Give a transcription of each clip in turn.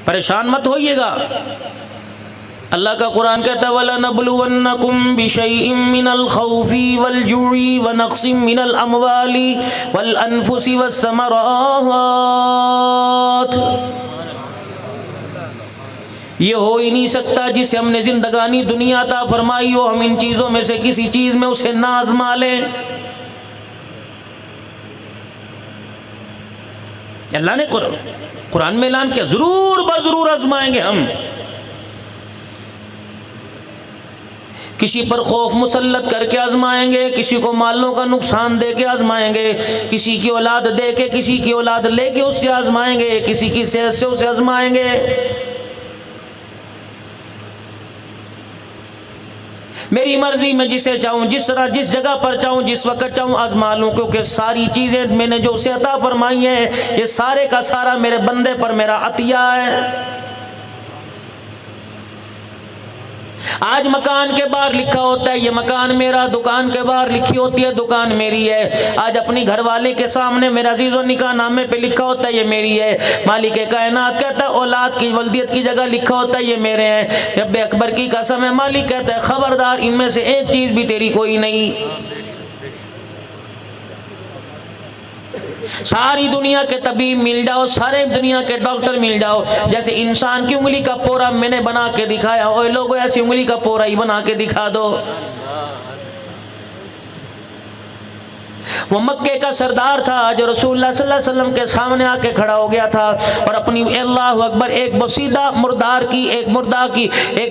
پریشان مت ہوئیے گا. اللہ کا قرآن کہتا ہے وَلَنَبْلُوَنَّكُمْ بِشَيْءٍ مِّنَ الْخَوْفِ وَالْجُوعِ وَنَقْصٍ مِّنَ الْأَمْوَالِ وَالْأَنفُسِ وَالثَّمَرَاتِ. یہ ہو ہی نہیں سکتا جسے ہم نے زندگانی دنیا عطا فرمائی ہو ہم ان چیزوں میں سے کسی چیز میں اسے نہ آزما لیں. اللہ نے قرآن میں اعلان کیا ضرور بضرور آزمائیں گے ہم. کسی پر خوف مسلط کر کے آزمائیں گے, کسی کو مالوں کا نقصان دے کے آزمائیں گے, کسی کی اولاد دے کے, کسی کی اولاد لے کے اس سے آزمائیں گے, کسی کی صحت سے اسے آزمائیں گے. میری مرضی میں جسے چاہوں جس طرح جس جگہ پر چاہوں جس وقت چاہوں آزما لوں, کیونکہ ساری چیزیں میں نے جو اسے عطا فرمائی ہیں یہ سارے کا سارا میرے بندے پر میرا عطیہ ہے. آج مکان کے باہر لکھا ہوتا ہے یہ مکان میرا, دکان کے باہر لکھی ہوتی ہے دکان میری ہے. آج اپنی گھر والے کے سامنے میرا عزیز و نکاح نامے پہ لکھا ہوتا ہے یہ میری ہے. مالک کائنات کہتا ہے اولاد کی ولدیت کی جگہ لکھا ہوتا ہے یہ میرے ہیں. رب اکبر کی قسم ہے مالک کہتا ہے خبردار ان میں سے ایک چیز بھی تیری کوئی نہیں. ساری دنیا کے طبیب مل جاؤ, سارے دنیا کے ڈاکٹر مل جاؤ, جیسے انسان کی انگلی کا پورا میں نے بنا کے دکھایا اوے لوگوں ایسی انگلی کا پورا ہی بنا کے دکھا دو. وہ مکے کا سردار تھا جو رسول اللہ صلی اللہ علیہ وسلم کے سامنے آ کے کھڑا ہو گیا تھا اور اپنی اللہ اکبر ایک بسیدہ مردار کی ایک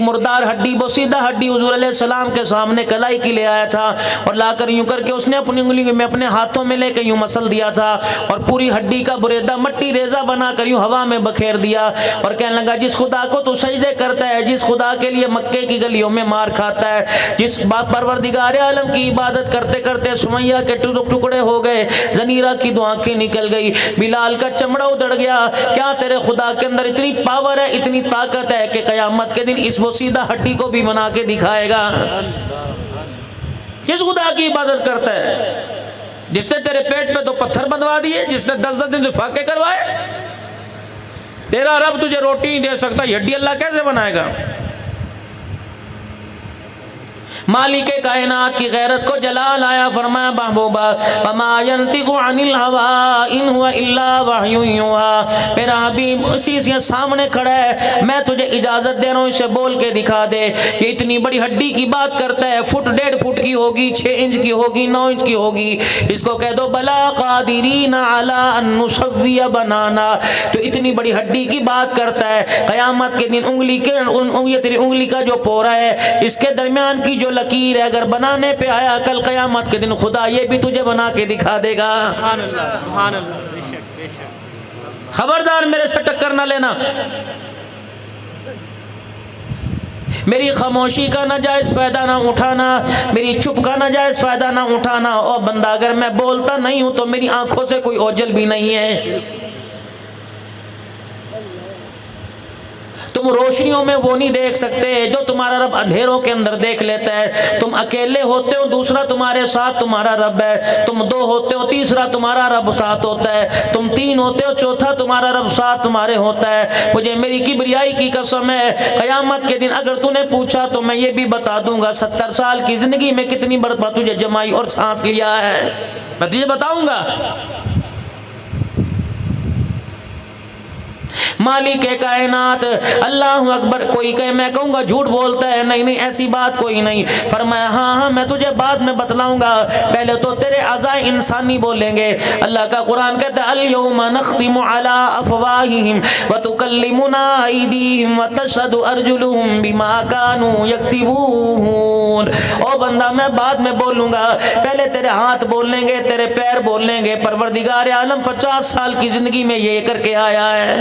مردار ہڈی بسیدہ ہڈی حضور علیہ السلام کے سامنے کلائی کی لے آیا تھا اور لا کر یوں کر کے اس نے اپنی انگلی میں اپنے ہاتھوں میں لے کے یوں مسل دیا تھا اور پوری ہڈی کا بریدہ مٹی ریزہ بنا کر یوں ہوا میں بکھیر دیا اور کہنے لگا جس خدا کو تو سجدے کرتا ہے, جس خدا کے لیے مکے کی گلیوں میں مار کھاتا ہے, جس پروردگار عالم کی عبادت کرتے کرتے سمیہ کے ٹکڑے ہو گئے, زنیرہ کی دو آنکھیں نکل گئی, بلال کا چمڑا ادڑ گیا, کیا تیرے خدا کے اندر اتنی پاور ہے اتنی طاقت ہے کہ قیامت کے دن اس بوسیدہ ہڈی کو بھی بنا کے دکھائے گا؟ کس خدا کی عبادت کرتا ہے جس نے تیرے پیٹ پہ 2 پتھر بندوا دیے, جس نے 10 دن سے فاقے کروائے؟ تیرا رب تجھے روٹی نہیں دے سکتا, یہ ہڈی اللہ کیسے بنائے گا؟ مالک کائنات کی غیرت کو جلال آیا, فرمایا محبوبہ وما ينطق عن الهوى ان هو الا وحی یوحی. میرا حبیب اسی سے سامنے کھڑا ہے, میں تجھے اجازت دے رہا ہوں اسے بول کے دکھا دے. یہ اتنی بڑی ہڈی کی بات کرتا ہے, فٹ 1.5 فٹ کی ہوگی, 6 انچ کی ہوگی, 9 انچ کی ہوگی. اس کو کہہ دو بلا قادرین علی ان نسوی بنانا. تو اتنی بڑی ہڈی کی بات کرتا ہے, قیامت کے دن انگلی کے یہ تیری انگلی کا جو پورا ہے اس کے درمیان کی جو لکیر ہے اگر بنانے پہ آیا کل قیامت کے دن خدا یہ بھی تجھے بنا کے دکھا دے گا. سبحان اللہ سبحان اللہ. خبردار میرے سے ٹکر نہ لینا. میری خاموشی کا ناجائز فائدہ نہ اٹھانا, میری چپ کا ناجائز فائدہ نہ اٹھانا. اور بندہ اگر میں بولتا نہیں ہوں تو میری آنکھوں سے کوئی اوجل بھی نہیں ہے. تم روشنیوں میں وہ نہیں دیکھ سکتے جو تمہارا رب اندھیروں کے اندر دیکھ لیتا ہے. تم اکیلے ہوتے ہو دوسرا تمہارے ساتھ تمہارا رب ہے, تم 2 ہوتے ہو تیسرا تمہارا رب ساتھ ہوتا ہے, تم 3 ہوتے ہو چوتھا تمہارا رب ساتھ تمہارے ہوتا ہے. مجھے میری کبریائی کی قسم ہے قیامت کے دن اگر تو نے پوچھا تو میں یہ بھی بتا دوں گا 70 سال کی زندگی میں کتنی مرتبہ تجھے جمائی اور سانس لیا ہے, میں تجھے بتاؤں گا. مالک کائنات اللہ اکبر. کوئی کہے میں کہوں گا جھوٹ بولتا ہے, نہیں نہیں ایسی بات کوئی نہیں. فرمایا ہاں میں تجھے بعد میں بتلاؤں گا, پہلے تو تیرے اعضاء انسانی بولیں گے. اللہ کا قرآن کہتا ہے الیوم نختم علی افواہہم وتکلمنا ایدیہم وتشہد ارجلہم بما کانوا یکسبون. او بندہ میں بعد میں بولوں گا, پہلے تیرے ہاتھ بولیں گے, تیرے پیر بولیں گے. پروردگار عالم 50 سال کی زندگی میں یہ کر کے آیا ہے.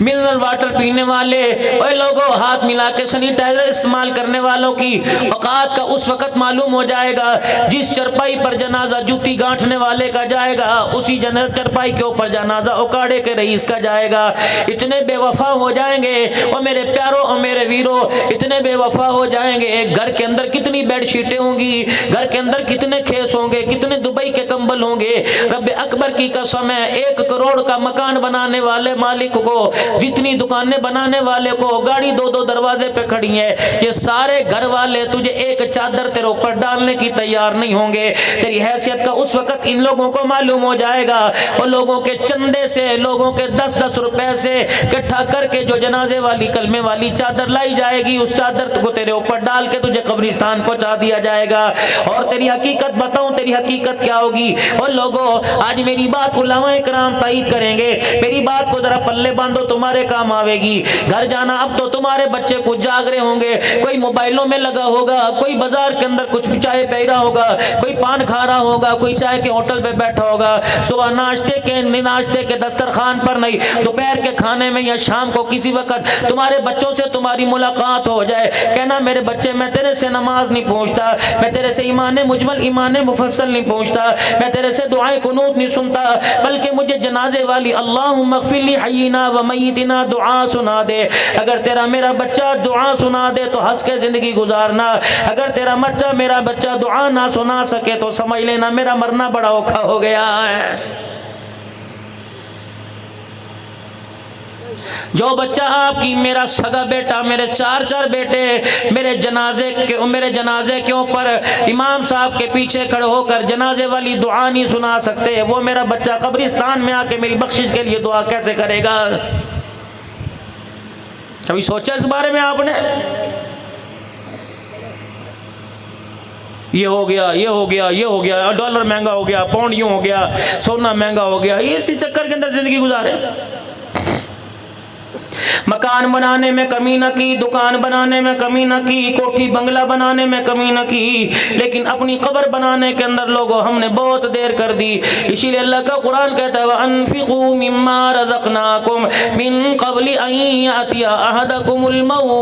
منرل واٹر پینے والے، اے لوگوں ہاتھ ملا کے سینیٹائزر استعمال کرنے والوں کی اوقات کا اس وقت معلوم ہو جائے گا جس چرپائی پر جنازہ جوتی گانٹھنے والے کا جائے گا، اسی چرپائی کے اوپر جنازہ اکاڑے کے رئیس کا جائے گا۔ اتنے بے وفا ہو جائیں گے اور میرے پیاروں اور میرے ویروں، اتنے بے وفا ہو جائیں گے، گھر کے اندر کتنی بیڈ شیٹیں ہوں گی، گھر کے اندر کتنے کھیس ہوں گے، کتنے دبئی کے کمبل ہوں گے۔ رب اکبر کی قسم ہے، 1 کروڑ کا مکان بنانے والے مالک کو، جتنی دکانیں بنانے والے کو، گاڑی 2 دروازے پہ کھڑی ہے، یہ سارے گھر والے تجھے ایک چادر تیرے اوپر ڈالنے کی تیار نہیں ہوں گے۔ تیری حیثیت کا اس وقت ان لوگوں کو معلوم ہو جائے گا، اور لوگوں کے چندے سے، لوگوں کے 10 روپے سے اکٹھا کر کے جو جنازے والی کلمے والی چادر لائی جائے گی، اس چادر کو تیرے اوپر ڈال کے تجھے قبرستان پہنچا دیا جائے گا۔ اور تیری حقیقت بتاؤں، تیری حقیقت کیا ہوگی؟ اور لوگوں آج میری بات علماء کرام تائید کریں گے، میری بات کو ذرا پلے باندھو، تمہارے کام آوے گی۔ گھر جانا اب تو تمہارے بچے کچھ جاگ رہے ہوں گے، کوئی موبائلوں میں لگا ہوگا، کوئی بازار کے اندر کچھ چائے پی رہا ہوگا، کوئی پان کھا رہا ہوگا، کوئی چائے کے ہوٹل پہ بیٹھا ہوگا، صبح ناشتے کے دسترخوان پر نہیں، دوپہر کے کھانے میں یا شام کو کسی وقت تمہارے بچوں سے تمہاری ملاقات ہو جائے، کہنا میرے بچے میں تیرے سے نماز نہیں پوچھتا، میں تیرے سے ایمان مجمل ایمان مفصل نہیں پوچھتا، میں تیرے سے دعائیں قنوت نہیں سنتا، بلکہ مجھے جنازے والی اللہم اغفر لی حینا و میتنا دعا سنا دے۔ اگر تیرا میرا بچہ دعا سنا دے تو ہنس کے زندگی گزارنا، اگر تیرا بچہ میرا بچہ دعا نہ سنا سکے تو سمجھ لینا میرا مرنا بڑا اوکھا ہو گیا ہے۔ جو بچہ آپ کی، میرا سگا بیٹا، میرے 4 بیٹے میرے جنازے کے اوپر امام صاحب کے پیچھے کھڑے ہو کر جنازے والی دعا نہیں سنا سکتے، وہ میرا بچہ قبرستان میں آ کے میری بخشش کے لیے دعا کیسے کرے گا؟ کبھی سوچا اس بارے میں آپ نے؟ یہ ہو گیا، یہ ہو گیا، یہ ہو گیا، ڈالر مہنگا ہو گیا، پاؤنڈ یوں ہو گیا، سونا مہنگا ہو گیا، یہ اسی چکر کے اندر زندگی گزارے۔ مکان بنانے میں کمی نہ کی، دکان بنانے میں کمی نہ کی، کوٹھی بنگلہ بنانے میں کمی نہ کی، لیکن اپنی قبر بنانے کے اندر لوگوں ہم نے بہت دیر کر دی۔ اسی لیے اللہ کا قرآن کہتا ہے وَأَنفِقُوا مِمَّا رَزَقْنَاكُمْ مِن قَبْلِ أَن يَأْتِيَ أَحَدَكُمُ الْمَوْتُ۔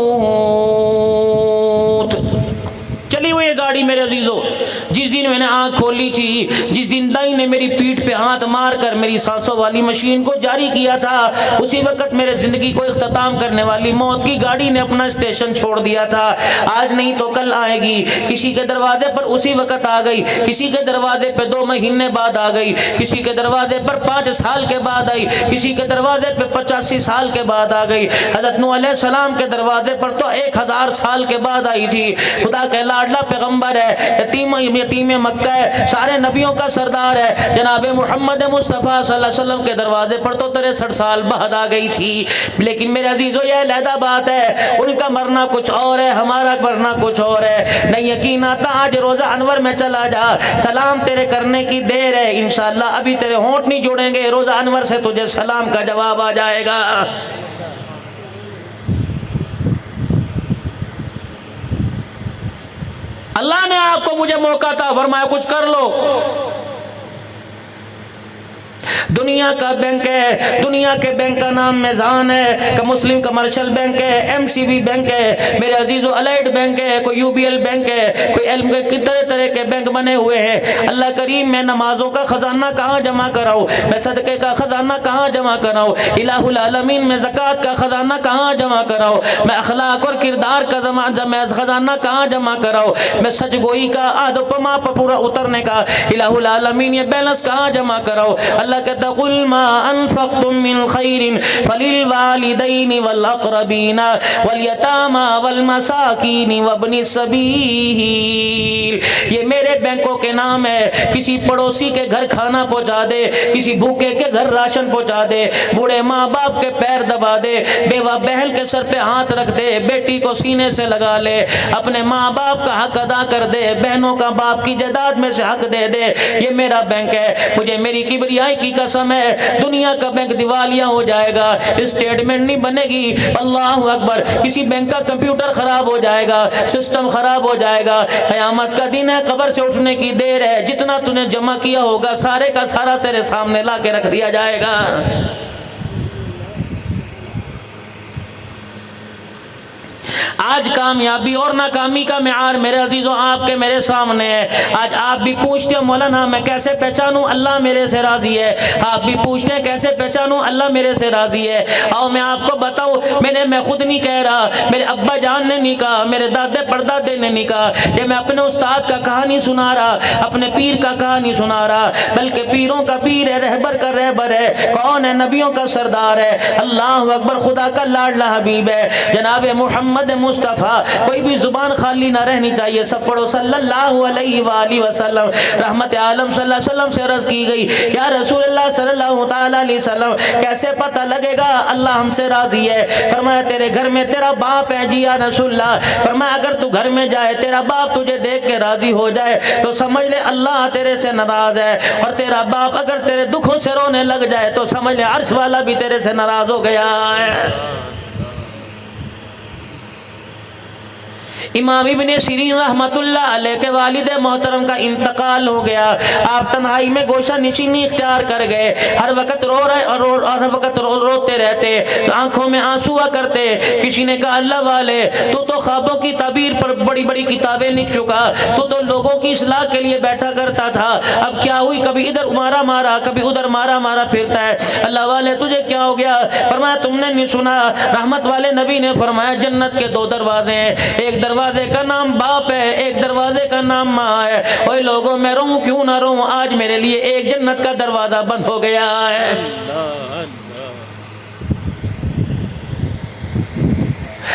چلی ہوئی گاڑی میرے عزیزو، جس دن میں نے آنکھ کھولی تھی، جس دن دائی نے میری پیٹھ پہ ہاتھ مار کر میری سانسوں والی مشین کو جاری کیا تھا، اسی وقت میرے زندگی کو اختتام کرنے والی موت کی گاڑی نے اپنا اسٹیشن چھوڑ دیا تھا۔ آج نہیں تو کل آئے گی، کسی کے دروازے پر اسی وقت آ گئی، کسی کے دروازے پہ 2 مہینے بعد آ گئی، کسی کے دروازے پر 5 سال کے بعد آئی، کسی کے دروازے پہ 85 سال کے بعد آ گئی۔ حضرت نوح علیہ السلام کے دروازے پر تو 1000 سال کے بعد آئی تھی۔ خدا کا لاڈلا پیغمبر ہے، یتیم مکہ ہے، سارے نبیوں کا سردار ہے، جناب محمد مصطفیٰ صلی اللہ علیہ وسلم کے دروازے پر تو 63 سال بعد آ گئی تھی۔ لیکن میرے عزیزو یہ علیحدہ بات ہے، ان کا مرنا کچھ اور ہے، ہمارا مرنا کچھ اور ہے۔ نہیں یقین آتا آج روزہ انور میں چلا جا، سلام تیرے کرنے کی دیر ہے، انشاءاللہ ابھی تیرے ہونٹ نہیں جوڑیں گے، روزہ انور سے تجھے سلام کا جواب آ جائے گا۔ اللہ نے آپ کو مجھے موقع تھا، فرمایا کچھ کر لو۔ دنیا کا بینک ہے، دنیا کے بینک کا نام میزان ہے، کہ مسلم کمرشل بینک ہے، ایم سی بی بینک ہے، میرے عزیزو الائٹ بینک ہے، کوئی یو بی ایل بینک ہے، کوئی علم کے طرح طرح کے بینک بنے ہوئے ہیں۔ اللہ کریم میں نمازوں کا خزانہ کہاں جمع کراؤں، میں صدقے کا خزانہ کہاں جمع کراؤں، الہ العالمین میں زکوٰۃ کا خزانہ کہاں جمع کراؤں، میں اخلاق اور کردار کا خزانہ کہاں جمع کراؤں، میں سچ گوئی کا آد و پما پورا اترنے کا الہ العالمین یہ بیلنس کہاں جمع کراؤں۔ اللہ کہتا قل ما انفقتم من خیر فللوالدین والاقربین والیتامی والمساکین وابن السبیل۔ یہ میرے بینکوں کے نام ہے، کسی پڑوسی کے گھر کھانا پہنچا دے، کسی بھوکے کے گھر راشن پہنچا دے، بوڑھے ماں باپ کے پیر دبا دے، بیوہ بہن کے سر پہ ہاتھ رکھ دے، بیٹی کو سینے سے لگا لے، اپنے ماں باپ کا حق ادا کر دے، بہنوں کا باپ کی جائیداد میں سے حق دے دے، یہ میرا بینک ہے۔ مجھے میری کبریائی کی قسم ہے، دنیا کا بینک دیوالیہ ہو جائے گا، اسٹیٹمنٹ نہیں بنے گی، اللہ اکبر، کسی بینک کا کمپیوٹر خراب ہو جائے گا، سسٹم خراب ہو جائے گا، قیامت کا دن ہے، قبر سے اٹھنے کی دیر ہے، جتنا تو نے جمع کیا ہوگا سارے کا سارا تیرے سامنے لا کے رکھ دیا جائے گا۔ آج کامیابی اور ناکامی کا معیار میرے عزیزوں آپ کے میرے سامنے ہے. آج آپ بھی پوچھتے ہو مولانا میں کیسے پہچانوں اللہ میرے سے راضی ہے. آپ بھی پوچھتے ہیں کیسے پہچانوں اللہ میرے سے راضی ہے. آؤ میں آپ کو بتاؤں, میں خود نہیں کہہ رہا, میرے ابا جان نے نہیں کہا, میرے دادے پردادے نے نہیں کہا, یہ میں اپنے استاد کا کہانی سنا رہا, اپنے پیر کا کہانی سنا رہا, بلکہ پیروں کا پیر ہے, رہبر کا رہبر ہے. کون ہے؟ نبیوں کا سردار ہے. اللہ اکبر, خدا کا لاڈلا حبیب ہے جناب محمد مصطفیٰ. کوئی بھی زبان خالی نہ رہنی چاہیے. سب پڑھو صلی اللہ علیہ وآلہ وسلم. رحمت عالم صلی اللہ علیہ وسلم سے عرض کی گئی, یا رسول اللہ صلی اللہ تعالی علیہ وسلم کیسے پتہ لگے گا اللہ ہم سے راضی ہے؟ فرمایا تیرے گھر میں تیرا باپ ہے. جی یا رسول اللہ. فرمایا اگر تو گھر میں جائے تیرا باپ تجھے دیکھ کے راضی ہو جائے تو سمجھ لے اللہ تیرے سے ناراض ہے, اور تیرا باپ اگر تیرے دکھوں سے رونے لگ جائے تو سمجھ لے عرش والا بھی تیرے سے ناراض ہو گیا ہے. امام ابن سیرین رحمت اللہ علیہ کے والد محترم کا انتقال ہو گیا. آپ تنہائی میں گوشہ نشینی اختیار کر گئے. ہر وقت رو رہے اور ہر وقت روتے رہتے, آنکھوں میں آنسو کرتے. کسی نے کہا اللہ والے تو خوابوں کی تعبیر پر بڑی بڑی کتابیں لکھ چکا, تو لوگوں کی اصلاح کے لیے بیٹھا کرتا تھا, اب کیا ہوئی کبھی ادھر مارا کبھی ادھر مارا پھرتا ہے. اللہ والے تجھے کیا ہو گیا؟ فرمایا تم نے نہیں سنا؟ رحمت والے نبی نے فرمایا جنت کے 2 دروازے ہیں, ایک دروازے کا نام باپ ہے, ایک دروازے کا نام ماں ہے. اوے لوگوں میں رہوں کیوں نہ رہوں, آج میرے لیے ایک جنت کا دروازہ بند ہو گیا ہے.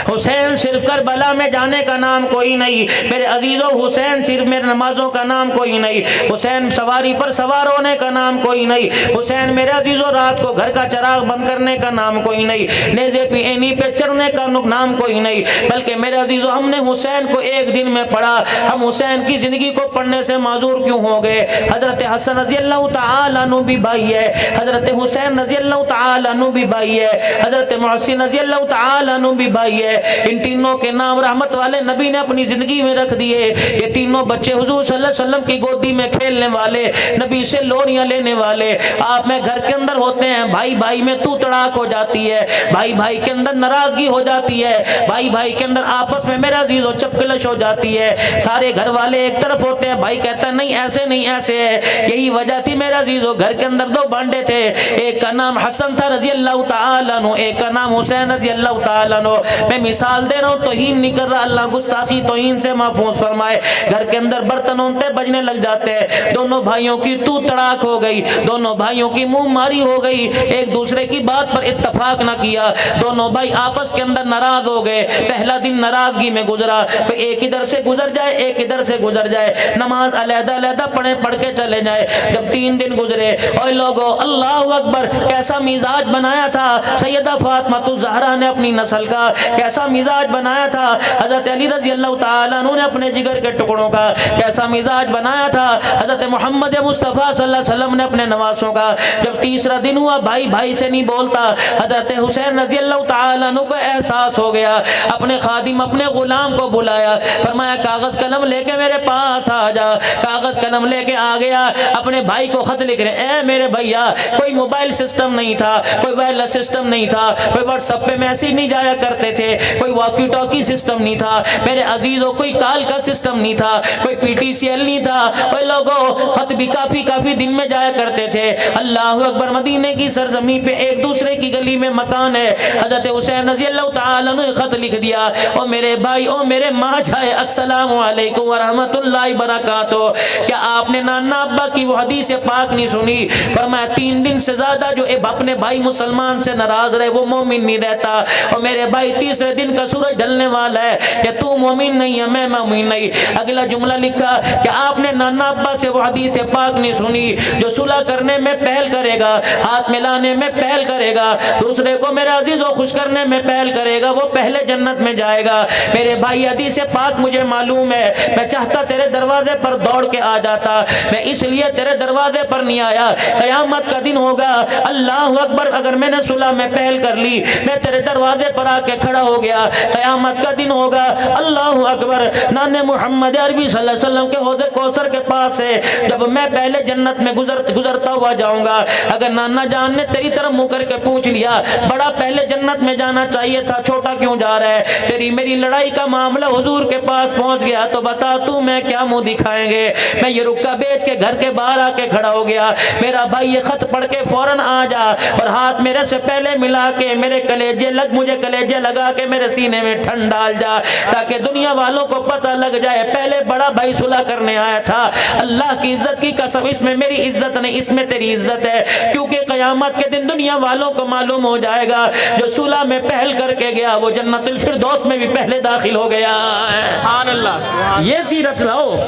حسین صرف کربلا میں جانے کا نام کوئی نہیں میرے عزیزوں, حسین صرف میرے نمازوں کا نام کوئی نہیں, حسین سواری پر سوار ہونے کا نام کوئی نہیں, حسین میرے عزیزوں رات کو گھر کا چراغ بند کرنے کا نام کوئی نہیں, نیزے پہ اینی پہ چڑھنے کا نام کوئی نہیں, بلکہ میرے عزیزوں ہم نے حسین کو ایک دن میں پڑھا. ہم حسین کی زندگی کو پڑھنے سے معذور کیوں ہو گئے؟ حضرت حسن رضی اللہ تعالیٰ عنہ بھی بھائی ہے, حضرت حسین رضی اللہ تعالیٰ عنہ بھی بھائی ہے, حضرت محسن رضی اللہ تعالیٰ عنہ بھی بھائی ہے. ان تینوں کے نام رحمت والے نبی نے اپنی زندگی میں رکھ دیے. یہ تینوں بچے حضور صلی اللہ علیہ وسلم کی گودی میں کھیلنے والے, نبی سے لوریاں لینے والے. آپ میں گھر کے اندر ہوتے ہیں, بھائی بھائی میں تو تڑاک ہو جاتی ہے, بھائی بھائی کے اندر ناراضگی ہو جاتی ہے, بھائی بھائی کے اندر آپس میں میرا عزیز و چپکلش ہو جاتی ہے. سارے گھر والے ایک طرف ہوتے ہیں, بھائی کہتا ہے نہیں ایسے نہیں ایسے ہے. یہی وجہ تھی میرا عزیز و گھر کے اندر 2 بانڈے تھے, ایک کا نام حسن تھا رضی اللہ تعالیٰ عنہ, ایک کا نام حسین رضی اللہ تعالیٰ عنہ. میں مثال دے رہا ہوں, توہین نہیں کر رہا, اللہ گستاخی توہین سے محفوظ فرمائے. گھر کے اندر برتن ہوتے بجنے لگ جاتے ہیں, دونوں بھائیوں کی تو تڑاک ہو گئی, دونوں بھائیوں کی منہ ماری ہو گئی, ایک دوسرے کی بات پر اتفاق نہ کیا, دونوں بھائی آپس کے اندر ناراض ہو گئے. پہلا دن ناراضگی میں گزرا, ایک ادھر سے گزر جائے ایک ادھر سے گزر جائے, نماز علیحدہ علیحدہ پڑھ کے چلے جائے. جب 3 دن گزرے, اوے لوگوں اللہ اکبر, کیسا مزاج بنایا تھا سیدہ فاطمہ الزہرا نے اپنی نسل کا, کیسا مزاج بنایا تھا حضرت علی رضی اللہ تعالیٰ عنہ نے اپنے جگر کے ٹکڑوں کا, کیسا مزاج بنایا تھا حضرت محمد مصطفیٰ صلی اللہ علیہ وسلم نے اپنے نواسوں کا. جب تیسرا دن ہوا, بھائی بھائی سے نہیں بولتا, حضرت حسین رضی اللہ تعالیٰ عنہ کو احساس ہو گیا, اپنے خادم اپنے غلام کو بلایا, فرمایا کاغذ قلم لے کے میرے پاس آ جا. کاغذ قلم لے کے آ گیا, اپنے بھائی کو خط لکھ رہے, اے میرے بھیا, کوئی موبائل سسٹم نہیں تھا, کوئی وائرلیس سسٹم نہیں تھا, کوئی واٹس ایپ پہ میسج نہیں جایا کرتے تھے, کوئی واکی ٹاکی سسٹم نہیں تھا میرے عزیزوں, کوئی کال کا سسٹم نہیں تھا, کوئی پی ٹی سی ایل نہیں تھا. وہ لوگوں خط بھی کافی دن میں جایا کرتے تھے. اللہ اکبر, مدینے کی سرزمین پہ ایک دوسرے کی گلی میں مکان ہے. حضرت حسین رضی اللہ تعالیٰ نے خط لکھ دیا, او میرے بھائی, او میرے ماں جائے, السلام علیکم ورحمۃ اللہ وبرکاتہ. کیا آپ نے نانا ابا کی وہ حدیث پاک نہیں سنی؟ فرمایا 3 دن سے زیادہ جو اپنے بھائی مسلمان سے ناراض رہے وہ مومن نہیں رہتا. اور میرے بھائی تیسرے دن کا سورج ڈھلنے والا ہے کہ تو مومن نہیں ہے, میں مومن نہیں. اگلا جملہ لکھا کہ آپ نے نانا ابا سے وہ حدیث پاک نہیں سنی, جو صلح کرنے میں پہل کرے گا, ہاتھ ملانے میں پہل کرے گا, دوسرے کو میرا عزیز و خوش کرنے میں پہل کرے گا, وہ پہلے جنت میں جائے گا. میرے بھائی حدیث پاک مجھے معلوم ہے, میں چاہتا تیرے دروازے پر دوڑ کے آ جاتا, میں اس لیے تیرے دروازے پر نہیں آیا. قیامت کا دن ہوگا, اللہ اکبر, اگر میں نے صلح میں پہل کر لی, میں تیرے دروازے پر آ کے کھڑا ہو گیا، قیامت کا دن ہوگا، اللہ اکبر، نانے محمد عربی صلی اللہ علیہ وسلم کے حوض کوثر کے پاس سے جب میں پہلے جنت میں گزرتا ہوا جاؤں گا، اگر نانا جان نے تیری طرف منہ کر کے پوچھ لیا بڑا پہلے جنت میں جانا چاہیے تھا، چھوٹا کیوں جا رہا ہے، تیری میری لڑائی کا معاملہ حضور کے پاس پہنچ گیا تو بتا تو میں کیا منہ دکھائیں گے؟ میں یہ رکا بیچ کے گھر کے باہر آ کے کھڑا ہو گیا، میرا بھائی یہ خط پڑھ کے فوراً آ جا اور ہاتھ میرے سے پہلے ملا کے میرے مجھے کلیجے لگا کے میرے سینے میں ٹھنڈ ڈال جا، تاکہ دنیا والوں کو پتہ لگ جائے پہلے بڑا بھائی صلح کرنے آیا تھا۔ اللہ کی عزت کی قسم، اس میں میری عزت نہیں، اس میں تیری عزت ہے، کیونکہ قیامت کے دن دنیا والوں کو معلوم ہو جائے گا جو صلح میں پہل کر کے گیا وہ جنت الفردوس میں بھی پہلے داخل ہو گیا۔ سبحان اللہ، یہ سیرت لاؤ۔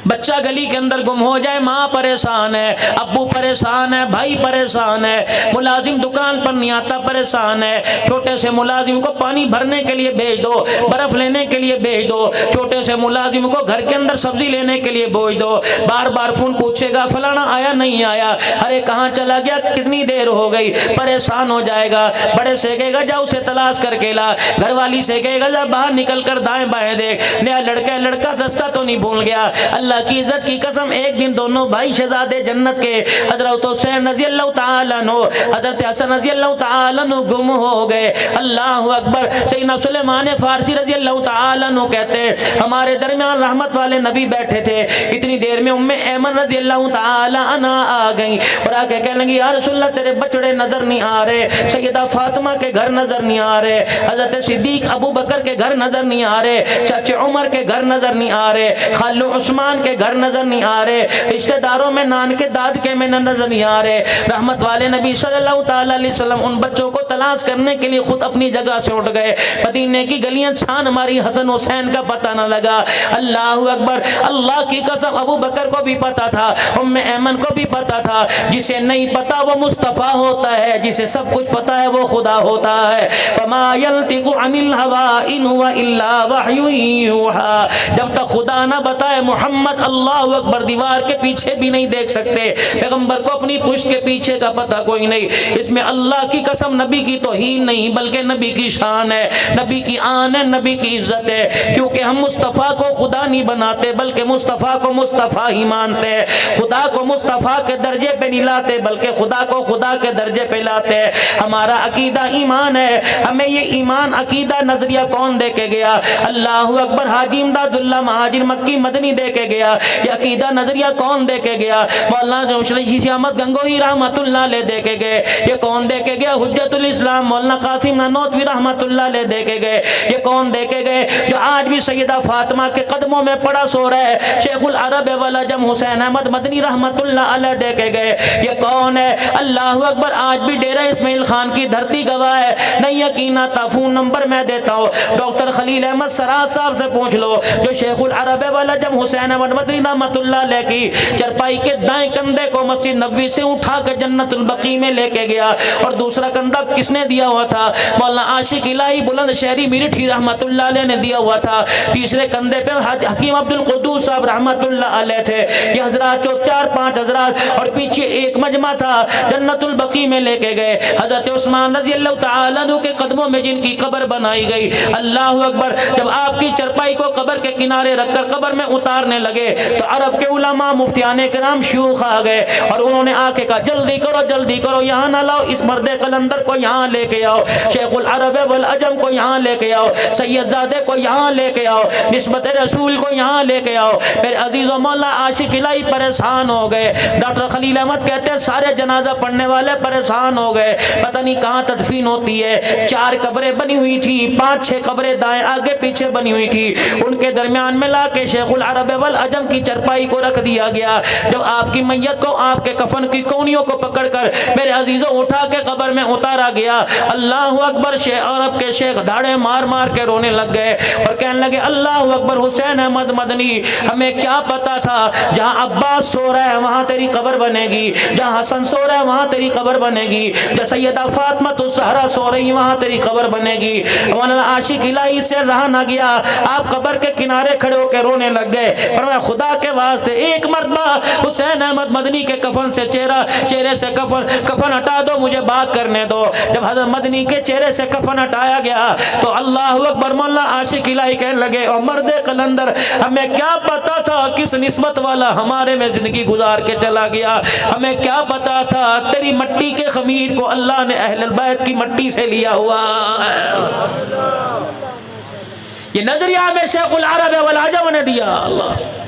بچہ گلی کے اندر گم ہو جائے، ماں پریشان ہے، ابو پریشان ہے، بھائی پریشان ہے، ملازم دکان پر نہیں آتا پریشان ہے، چھوٹے سے ملازم کو پانی بھرنے کے لیے بھیج دو، برف لینے کے لیے بھیج دو، چھوٹے سے ملازم کو گھر کے اندر سبزی لینے کے لیے بھیج دو، بار بار فون پوچھے گا فلانا آیا نہیں آیا، ارے کہاں چلا گیا، کتنی دیر ہو گئی، پریشان ہو جائے گا۔ بڑے سے کہے گا جا اسے تلاش کر کے لا، گھر والی سے کہے گا جا باہر نکل کر دائیں بائیں دیکھ، نیا لڑکا دستہ تو نہیں بھول گیا۔ اللہ کی عزت کی قسم، ایک دن دونوں بھائی شہزادے جنت کے حضرت حسین رضی اللہ تعالیٰ عنہ، حضرت حسن رضی اللہ تعالیٰ عنہ گم ہو گئے۔ اللہ اکبر۔ سیدنا سلیمان فارسی رضی اللہ تعالیٰ عنہ کہتے ہیں ہمارے درمیان رحمت والے نبی بیٹھے تھے، اتنی دیر میں ام ایمن رضی اللہ تعالیٰ عنہ آ گئی اور آ کے کہنے لگی یا رسول اللہ تیرے بچڑے نظر نہیں آ رہے، سیدہ فاطمہ کے گھر نظر نہیں آ رہے، حضرت صدیق ابو بکر کے گھر نظر نہیں آ رہے، چچے عمر کے گھر نظر نہیں آ رہے، خالو عثمان کے گھر نظر نہیں آ رہے، رشتہ داروں میں نان کے داد کے میں نظر نہیں آ رہے۔ رحمت والے نبی صلی اللہ تعالی علیہ وسلم ان بچوں کو تلاش کرنے کے لیے خود اپنی جگہ سے اٹھ گئے، مدینے کی گلیاں چھان ماری، حسن حسین کا پتہ نہ لگا۔ اللہ اکبر۔ اللہ کی قسم ابو بکر کو بھی پتا تھا، ام ایمن کو بھی پتا تھا، جسے نہیں پتا وہ مصطفیٰ ہوتا ہے، جسے سب کچھ پتا ہے وہ خدا ہوتا ہے۔ وما ينطق عن الهوى ان هو الا وحی یوحى۔ جب تک خدا نہ بتائے محمد اللہ اکبر دیوار کے پیچھے بھی نہیں دیکھ سکتے، پیغمبر کو اپنی پشت کے پیچھے کا پتہ کوئی نہیں۔ اس میں اللہ کی قسم نبی کی توہین نہیں بلکہ نبی کی شان ہے، نبی کی آن ہے، نبی کی عزت ہے، کیونکہ ہم مصطفیٰ کو خدا نہیں بناتے بلکہ مصطفیٰ کو مصطفیٰ ہی مانتے ہیں، خدا کو مصطفیٰ کے درجے پہ نہیں لاتے بلکہ خدا کو خدا کے درجے پہ لاتے ہیں۔ ہمارا عقیدہ ایمان ہے، ہمیں یہ ایمان عقیدہ نظریہ کون دے کے گیا؟ اللہ اکبر۔ حاجی امداد اللہ مہاجر مکی مدنی دے کے گیا۔ یہ عقیدہ نظریہ کون دے کے گیا؟ مولانا شیخ احمد گنگوہی رحمت اللہ علیہ دے کے گئے۔ یہ کون دے کے گیا؟ حجت الاسلام مولانا قاسم نانوتوی رحمت اللہ علیہ دے کے گئے۔ یہ کون دے کے گئے؟ جو آج بھی سیدہ فاطمہ کے قدموں میں پڑا سو رہا ہے، شیخ العرب والعجم حسین احمد مدنی رحمت اللہ علیہ دے کے گئے۔ یہ کون ہے؟ اللہ اکبر۔ آج بھی ڈیرہ اسماعیل خان کی دھرتی گواہ ہے، نہیں یقین آتا فون نمبر میں دیتا ہوں، ڈاکٹر خلیل احمد سراج صاحب سے پوچھ لو، جو شیخ العرب والعجم حسین احمد مدنی رحمت اللہ علیہ کی چرپائی کے دائیں کندھے کو مسجد نبوی سے اٹھا کر جنت البقیع میں لے کے گیا، اور دوسرا کندھا کس نے دیا ہوا تھا؟ مولانا عاشق الہی بلند شہری میرٹھی رحمت اللہ علیہ نے دیا ہوا تھا۔ تیسرے کندھے پہ حکیم عبد القدوس صاحب رحمت اللہ علیہ تھے۔ یہ حضرات جو 4-5 حضرات، اور پیچھے ایک مجمع تھا، جنت البقیع میں لے کے گئے۔ حضرت عثمان رضی اللہ تعالیٰ عنہ کے قدموں میں جن کی قبر بنائی گئی، اللہ اکبر، جب آپ کی چرپائی کو قبر کے کنارے رکھ کر قبر میں اتارنے لگے تو عرب کے علماء مفتیان کرام شیوخ آ گئے اور انہوں نے آ کے کہا جلدی کرو، یہاں نہ لاؤ، اس مرد قلندر کو یہاں لے کے آؤ، شیخ العرب والعجم کو یہاں لے کے آؤ، سید زادے کو یہاں لے کے آؤ، نسبت رسول کو یہاں لے کے آؤ۔ میرے عزیز و مولا عاشق الہی پریشان ہو گئے۔ ڈاکٹر خلیل احمد کہتے ہیں سارے جنازہ پڑھنے والے پریشان ہو گئے، پتہ نہیں کہاں تدفین ہوتی ہے۔ 4 قبریں بنی ہوئی تھی، 5-6 قبریں دائیں آگے پیچھے بنی ہوئی تھی، ان کے درمیان میں لا کے شیخ العرب والعجم کی چرپائی کو رکھ دیا گیا۔ جب آپ کی میت کو آپ کے کفن کی کونیوں کو پکڑ کر میرے عزیزوں اٹھا کے قبر میں اتارا گیا، اللہ اکبر، عرب کے شیخ دھاڑے مار مار کے رونے لگ گئے اور کہنے لگے اللہ اکبر، حسین احمد مدنی، ہمیں کیا پتا تھا جہاں عباس سو رہا ہے وہاں تیری قبر بنے گی، جہاں حسن سو رہا ہے وہاں تیری قبر بنے گی، جہاں سیدہ فاطمہ الزہرا سو رہی وہاں تیری تیری قبر بنے گی۔ مولانا عاشق الہی سے رہا نہ گیا، آپ قبر کے کنارے کھڑے ہو کے رونے لگ گئے۔ فرمایا خدا کے واسطے ایک مرتبہ حسین احمد مدنی کے کفن سے چہرے سے کفن ہٹا دو، مجھے بات کرنے دو۔ جب حضرت مدنی کے چہرے سے کفن ہٹایا گیا تو اللہ اکبر، مولانا عاشق الہی کہنے لگے او مرد قلندر، ہمیں کیا پتا تھا کس نسبت والا ہمارے میں زندگی گزار کے چلا گیا، ہمیں کیا پتا تھا تیری مٹی کے خمیر کو اللہ نے اہل البیت کی مٹی سے لیا ہوا ہے۔ یہ نظریہ ہمیں شیخ العرب والعجم نے دیا۔ اللہ